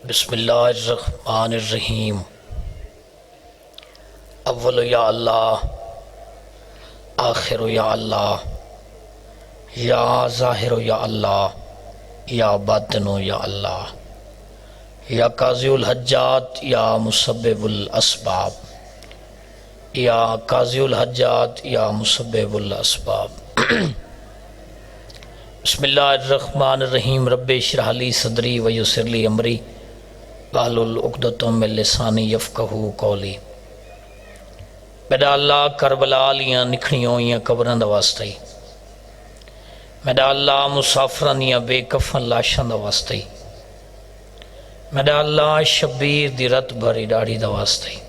بسم اللہ الرحمن الرحیم۔ اول یا اللہ، آخر یا اللہ، یا ظاہر یا اللہ، یا باطن یا اللہ، یا قاضی الحجات، یا مسبب الاسباب، یا قاضی الحجات، یا مسبب الاسباب۔ بسم اللہ الرحمن الرحیم۔ رب اشرح لی صدری ویسر لی امری واحلل عقدۃ من لسانی یفقہوا قولی۔ میرا اللہ کربلا لیاں نکھڑیاں ہوئیاں قبراں دا واسطہ ہی، میرا اللہ مسافراں دیاں بے کفن لاشاں دا واسطہ ہی، میرا اللہ شبیر دی رت بھری داڑھی دا واسطہ ہی،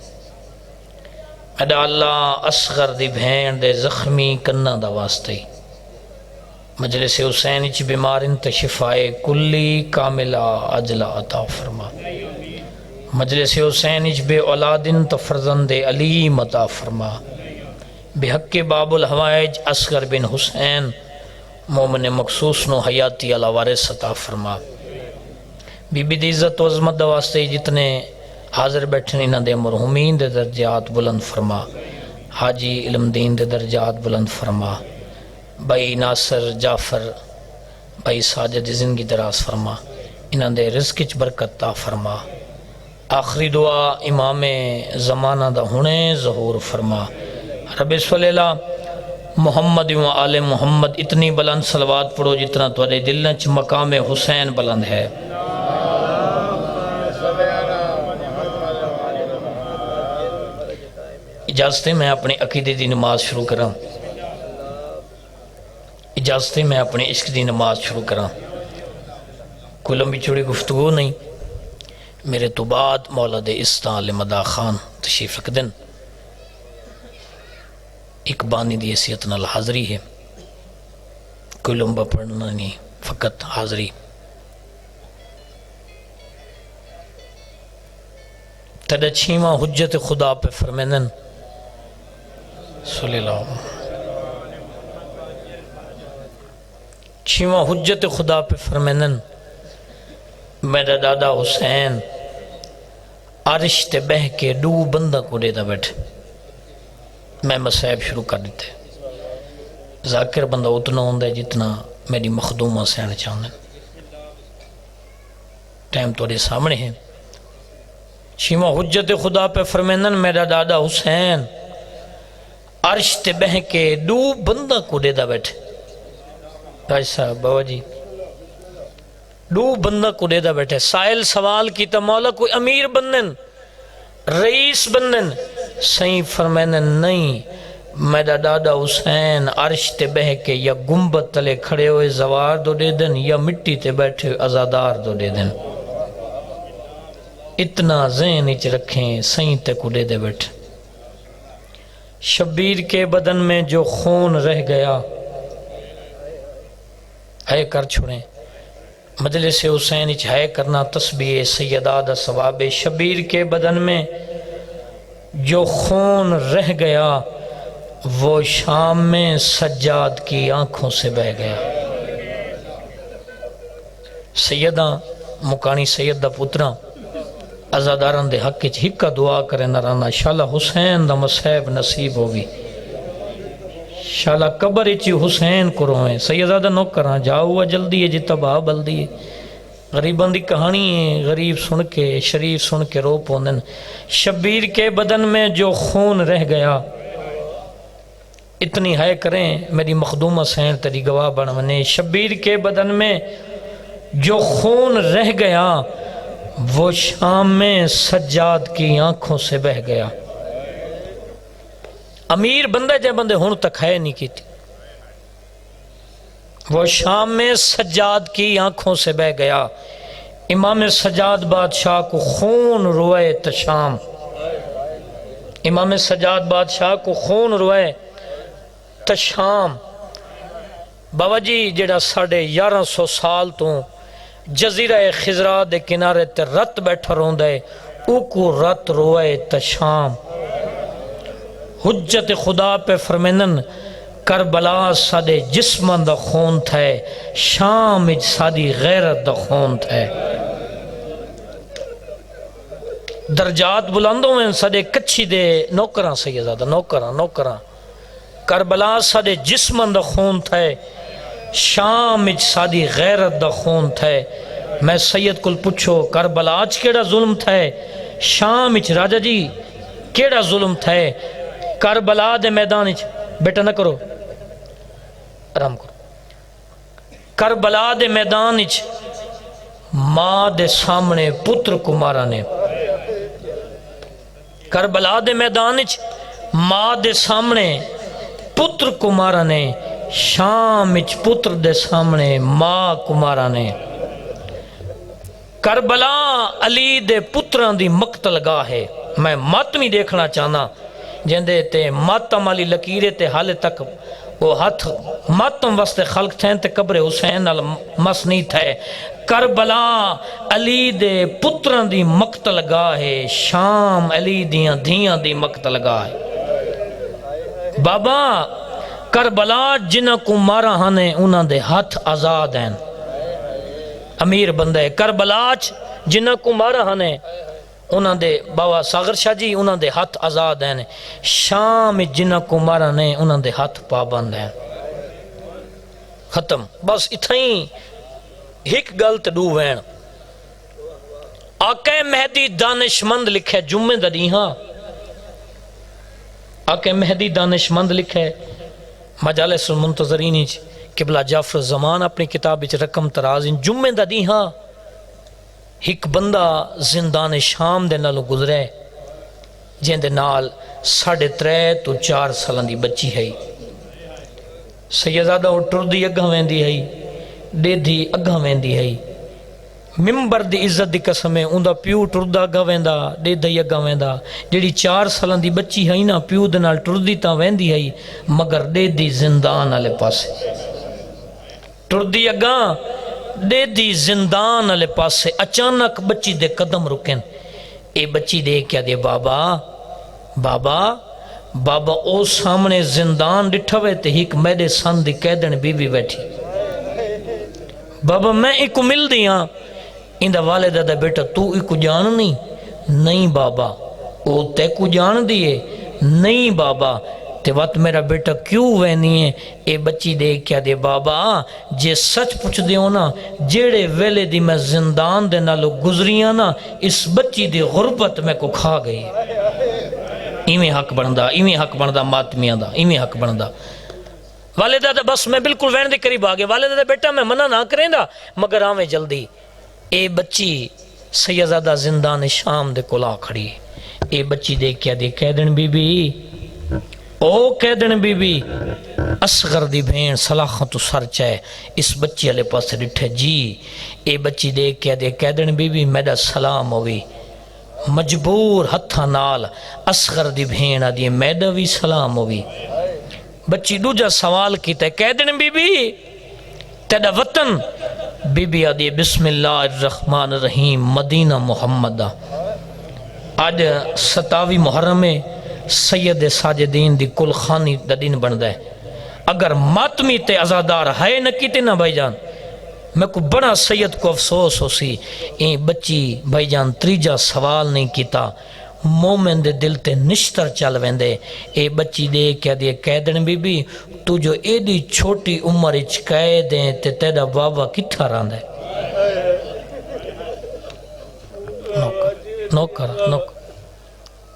میرا اللہ اصغر دی بھین دے زخمی کناں دا واسطہ ہی، مجلس حسین چ بیمارن تے شفائے کلی کاملہ عجلہ عطا فرما، مجلس حسین چ بے اولادن تو فرزند علیم عطا فرما، بے حق باب الحوائج اصغر بن حسین مومن مخصوص نو حیاتی علی وارث عطا فرما۔ بی بی دی عزت و عظمت دا واسطے جتنے حاضر بیٹھنے انہاں دے مرحومین دے درجات بلند فرما، حاجی علم دین دے درجات بلند فرما، بھائی ناصر جعفر بھائی ساجد زندگی دراز فرما، انہاں دے رزق چ برکت عطا فرما۔ آخری دعا امام زمانہ دا ہونے ظہور فرما۔ رب صلی اللہ محمد و آل محمد اتنی بلند صلوات پڑھو جتنا تھوڑے دل چ مقام حسین بلند ہے۔ اجازت ہے میں اپنے عقیدے دی نماز شروع کراں، اجازت ہے میں اپنے عشق دی نماز شروع کراں۔ کوئی لمبی چوڑی گفتگو نہیں، میرے تو بعد مولا دے استعال مدا خان تشریف رکھ دن، ایک بانی دی حیثیت نال حاضری ہے، کوئی لمبا پڑھنا نہیں، فقط حاضری۔ تیرا چھیواں حجت خدا پہ فرمینن صلی اللہ علیہ وسلم، چھیواں حجت خدا پہ فرمینن میرا دادا حسین عرش تے بہ کے دو بندہ کو دیتا بیٹھے، میں مسائب شروع کر دیتے۔ ذاکر بندہ اتنا ہوندہ ہے جتنا میری مخدومہ سہنا چاہنے، ٹائم توڑے سامنے ہیں۔ چھیواں حجت خدا پہ فرمینن میرا دادا حسین عرش تے بہ کے دو بندہ کو دیتا بیٹھے۔ راج صاحب بابا جی دو بندہ کو دیتا بیٹھے، سائل سوال کی تا مولا کوئی امیر بندن رئیس بندن، سہیں فرمینن نہیں، میرا دادا حسین عرش تے بہ کے یا گنبد تلے کھڑے ہوئے زوار دو دے دن یا مٹی تے بیٹھے ازادار دو دے دن۔ اتنا ذہن اچ رکھیں، سہیں تے کو دے دے بیٹھے۔ شبیر کے بدن میں جو خون رہ گیا ہے کر چھوڑیں، مجلس حسین اچ ہے کرنا تسبیح سیدہ دا ثواب۔ شبیر کے بدن میں جو خون رہ گیا وہ شام میں سجاد کی آنکھوں سے بہ گیا۔ سیدہ مکانی سیدہ پترہ ازاداران دے حق چ ہکا دعا کرے نرانا، شالا حسین دا مسیب نصیب ہوگی، شالا قبر اچھی حسین کو روئیں۔ سیدہ نو کراں جاؤ ہوا جلدی ہے جتا با بلدی ہے، غریبان دی کہانی ہے، غریب سن کے شریف سن کے رو پوندن۔ شبیر کے بدن میں جو خون رہ گیا، اتنی ہے کریں میری مخدومہ سین تری گواہ بنونے۔ شبیر کے بدن میں جو خون رہ گیا وہ شام میں سجاد کی آنکھوں سے بہ گیا۔ امیر بندہ جے بندے ہون تک ہے نہیں کی تھی، وہ شام میں سجاد کی آنکھوں سے بہ گیا۔ امام سجاد بادشاہ کو خون روئے تشام، امام سجاد بادشاہ کو خون روئے تشام۔ بابا جی جڑا 1150 سال تو جزیرہ خضرا دے کنارے تے رت بیٹھا رون دے، او کو رت روئے تشام۔ حجت خدا پہ فرمینن کربلا سادے جسمان دا خون تھے، شام اج سادی غیرت دا خون تھے۔ درجات بلندوں میں سڈے کچھی دے نوکراں سیدزادہ نوکراں کربلا سڈے جسمن دا خون تھے شام اچ ساری غیرت دا خون تھے میں سید کل پوچھو کربلا اچ کیڑا ظلم تھے شام اچ راجہ جی کیڑا ظلم تھے کربلا دے میدان اچ بیٹا نہ کرو آرام کرو کربلا دے میدان اچ ماں دے سامنے پتر کو مارا نے کربلا دے میدان اچ ماں دے سامنے پتر کو مارا نے شام اچ پتر دے سامنے ماں کو مارا نے کربلا علی دے پتران دی مقتل گاہ ہے میں ماتمی دیکھنا چاہنا جندے تے ماتم علی لکیرے تے حال تک وہ ہاتھ ماتم واسطے خلق تھیں تے قبر حسین مس نہیں تھے کربلا علی دے پتران دی مقتل گاہ ہے شام علی دیاں دھیاں دی مقتل گاہ ہے بابا کربلا جنہ کو مارا ہانے انہاں دے ہاتھ آزاد ہیں امیر بندے کربلا جنہ کو مارا ہانے انہاں دے بابا ساغر شاہ جی انہاں دے ہاتھ آزاد ہیں شام جنہ کو مارا نے انہاں دے ہاتھ پابند ہیں ختم بس اتھائیں ایک گلت ڈو وین آقا مہدی دانشمند لکھے جمعہ دا دیہاں آقا مہدی دانشمند لکھے مجالس المنتظرین قبلہ جعفر زمان اپنی کتاب رقم ترازین جمعہ دا دیہاں ایک بندہ زندان شام دے نالو گزرے جن دے نال 3.5 تو 4 سالان دی بچی ہے سیدزادہ وہ ٹردی اگاں ویندی ہے ڈیدھی اگاں ویندی ہے ممبر دی عزت دی قسم ہے اندہ پیو ٹردا اگاں ویندا ڈیدھی اگاں ویندا جیڑی 4 سالان دی بچی ہے نا پیو دے نال ٹردی تاں ویندی ہے مگر ڈیدھی زندان والے پاسے ٹردی اگاں دے دی زندان علی پاسے اچانک بچی دے قدم رکن اے بچی دے کیا دے بابا او سامنے زندان ڈٹھوے تے ہیک میرے سن دی قیدن بی بی بیٹھی بابا میں ایکو مل دیاں اندہ والدہ دا بیٹا تو ایکو جان نہیں بابا او تے کو جان دیئے نہیں بابا تے وقت میرا بیٹا کیوں وینی ہے اے بچی دے کیا دے بابا جے سچ پوچھ دیو نا جیڑے ویلے دی میں زندان دے نالو گزریاں نا اس بچی دی غربت میں کو کھا گئی ایویں حق بندہ ماتمیاں دا ایویں حق بندہ والدہ دا بس میں بالکل وین دے قریب آگے والدہ دا بیٹا میں منع نہ کریں دا مگر آویں جلدی اے بچی سیدزادہ زندان شام دے کلا کھڑی اے بچی دے کیا دے قیدن بی بی او قیدن بی بی اصغر دی بھین صلاحاں تو سر چاہے اس بچی علی پاس ڈٹھے جی اے بچی دے کیا دے قیدن بی بی میڈا سلام ہوئی مجبور ہتھا نال اصغر دی بھین آدھی میڈا بھی سلام ہوئی بچی دوجہ سوال کیتا ہے قیدن بی بی تیڑا وطن بی بی آدھی بسم اللہ الرحمن الرحیم مدینہ محمدہ آج 27 محرم سید ساجدین دی کل خانی دا دین بن دے اگر ماتمی تے ازادار ہے نہ کیتے نہ بھائی جان میں کو بڑا سید کو افسوس ہو سی این بچی بھائی جان تریجا سوال نہیں کیتا مومن دے دل تے نشتر چل ویندے اے بچی دے کیا دے قیدن بی بی تو جو ایڈی چھوٹی عمر اچ قیدیں تے تیدا بابا کتھا راندے نوکر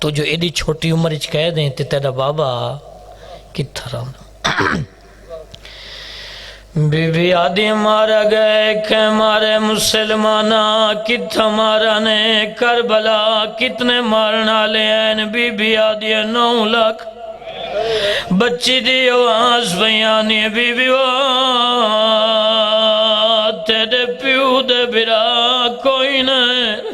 تو جو ایڈی چھوٹی عمر اچ قیدیں تے تیدا بابا کتھا راندے بی بی آدھی مارا گئے کہ مارے مسلمانہ کتھا مارا نے کربلا کتنے مارنا لے ہیں بی بی آدھی 9 لاکھ بچی دی آواز بیانی بی بی تیرے پیو دے برا کوئی نہیں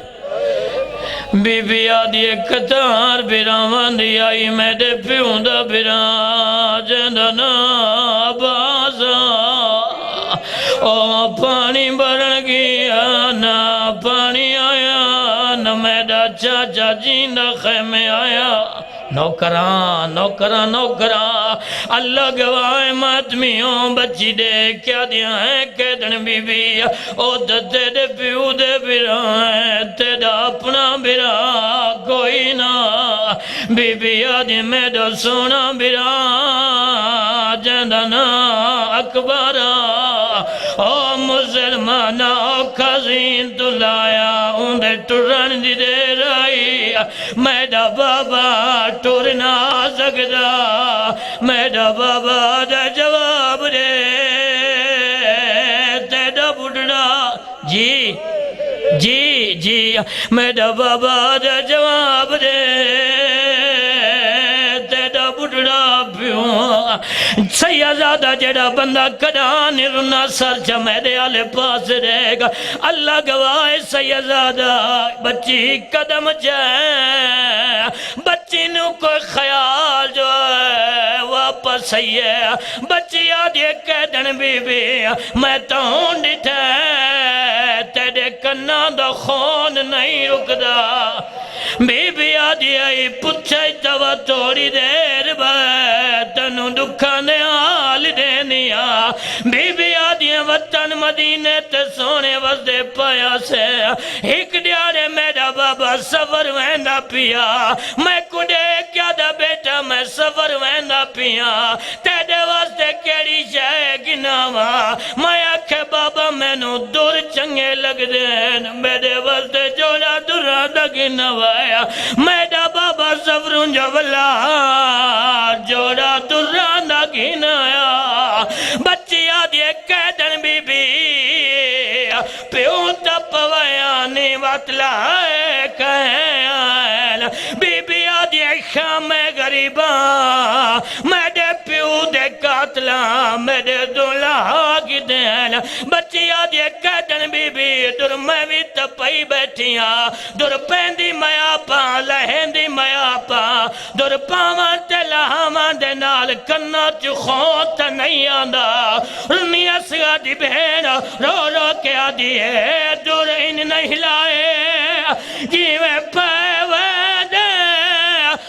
بی بی آدھی کتار براوان دی آئی میرے پیو دا برا جندنا بازا او پانی بڑھ گیا نا پانی آیا نا میرا چاچا جیندہ خیمے آیا نوکران اللہ گواہ ماتمیوں بچی دے کیا دیا ہے قیدن بی بی او دے پیو دے برا ہے تیرا اپنا برا بی بی آدھی میرا سونا برا جندنا اکبرا او مسلمانا او خزین تو لایا اندھے ٹرن دی دے رہی میرا بابا ٹر نہ سکتا میرا بابا دا جواب دے تیرا بڑھڑا جی جی جی میرا بابا دا جواب دے تیرا بڑھڑا پیوں سیدہ جڑا بندہ کدان رنا سر چا میرے آلے پاس رہے گا اللہ گواہ سیدہ بچی قدم جائے بچی نو کوئی خیال جو ہے واپس ہے بچی آدھی قیدن بی بی میں تاؤں ڈٹھے تیرے کنا دا خون نہیں رکدا بی بی آدھی آئی پچھائی توا توڑی دیر تنو دکھانے آل دینیا بی بی آدھی وطن مدینے تے سونے وزدے پایا سے ایک دیارے میرا بابا سفر ویندہ پیا میں کڈے کیا دا بیٹا میں سفر ویندہ پیا تیرے وزدے کیڑی جائے گناوا میں آکھے بابا میں نو دور چنگے لگ دین میرے وزدے جوڑا درہ دا گناوا میرا بابا سفرون جو بلا جوڑا درہ دا گنایا بچی آدھی قیدن بی بی پیوں تپ ویانی وطلہ کہیں بی بی آدھی خام غریباں میرے پیوں دے قاتلہ میرے دولہ کی دین بچی آدھی قیدن بی بی در میں بھی تپائی بیٹھیاں در پیندی میا پا لہندی میا پا در پاوان تے لہاوان دے نال کنا چو خونت نہیں آندہ رنی اسگا دی بہن رو رو کے آدھی ہے در ان نہیں لائے جیوے پیوے دے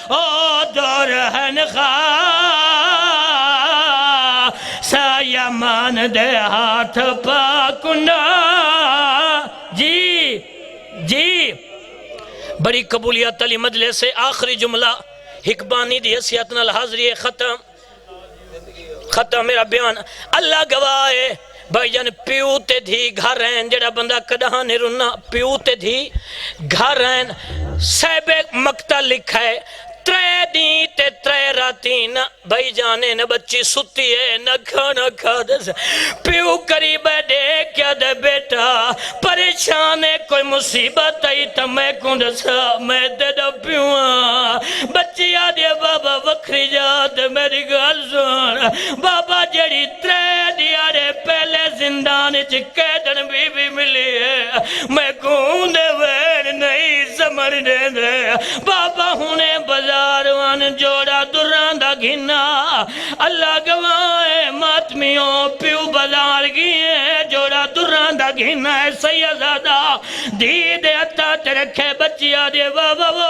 او در ہن خواہ سایمان دے ہاتھ پاکنا جی جی بڑی قبولیت علی مجلس سے آخری جملہ حکبانی دی حیثیت نال حاضری ختم میرا بیان اللہ گواہ بھائی جان پیو تے دھی گھر ہیں جڑا بندہ کدہاں نہیں رنا پیو تے دھی گھر ہیں صحیب مقتہ لکھا ہے ترے دین تے ترے راتین بھائی جانے نہ بچی ستی ہے نہ کھانا کھا دس پیو قریب ہے دیکھ کیا دے بیٹا پریشان ہے کوئی مصیبت آئی تا میں کون دسا میں دے دا پیوان بچی آدھے بابا وکری جات میری گل سن بابا جڑی ترے دیارے پہلے زندان قیدن بی بی ملی ہے میں کون دے ویر نہیں سمجھ دے دے بابا ہونے بزاروان جوڑا دران دا گھنا اللہ گواہ ماتمیوں پیو بزار گئے جوڑا دران دا گھنا ہے سیدہ دیدے اتا تے رکھے بچیا دے بابا وہ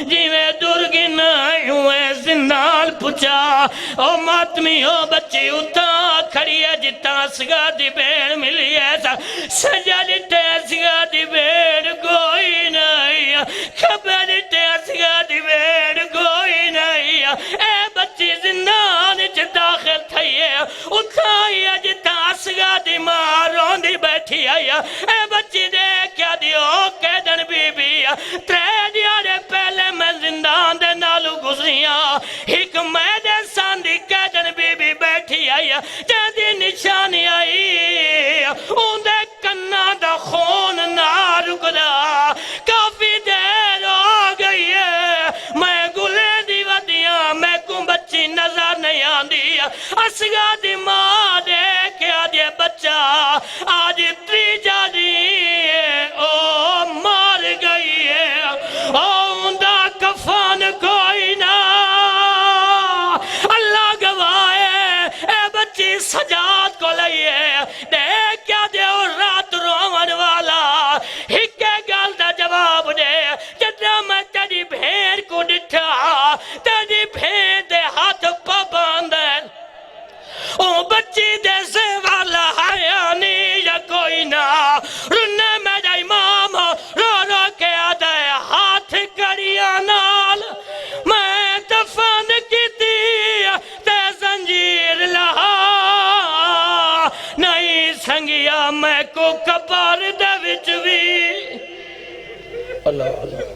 جی میں در گھنا ہوئے زندان پچا او ماتمیوں بچی اتا کھڑی ہے جتا سگا دی بیڑ ملی ہے سجلتے سگا دی بیڑ کوئی نہیں خبر تے سگا دی بیڑ کوئی نہیں اے بچی زندان چ داخل تھئی ہے اٹھائی جتا سگا دی مارون دی بیٹھی آئی اے بچی دیکھیا دیو قیدن بی بی ترے دیارے پہلے میں زندان دے نالو گزریاں ایک میں دے ساندی قیدن بی بی بیٹھی آئی جہدی نشانی آئی ان دے کنا دا خون نہ رکدا کافی دیر ہو گئی ہے میں گلے دی ودیاں میں کو بچی نظر نہیں آندی اسگا دی ماں دیکھ آدھے بچہ آج تری جا دی او مار گئی ہے او دا کفان کوئی نہ اللہ گواہ ہے اے بچی سجاد کو لئیے دیکھ کیا دے اور رات روان والا ہکے گال دا جواب دے جدہ میں تیری بھیر کو ڈٹھا تیری بھیر دے ہاتھ پا باندھن او بچی کو کبار دے وچ بھی اللہ اللہ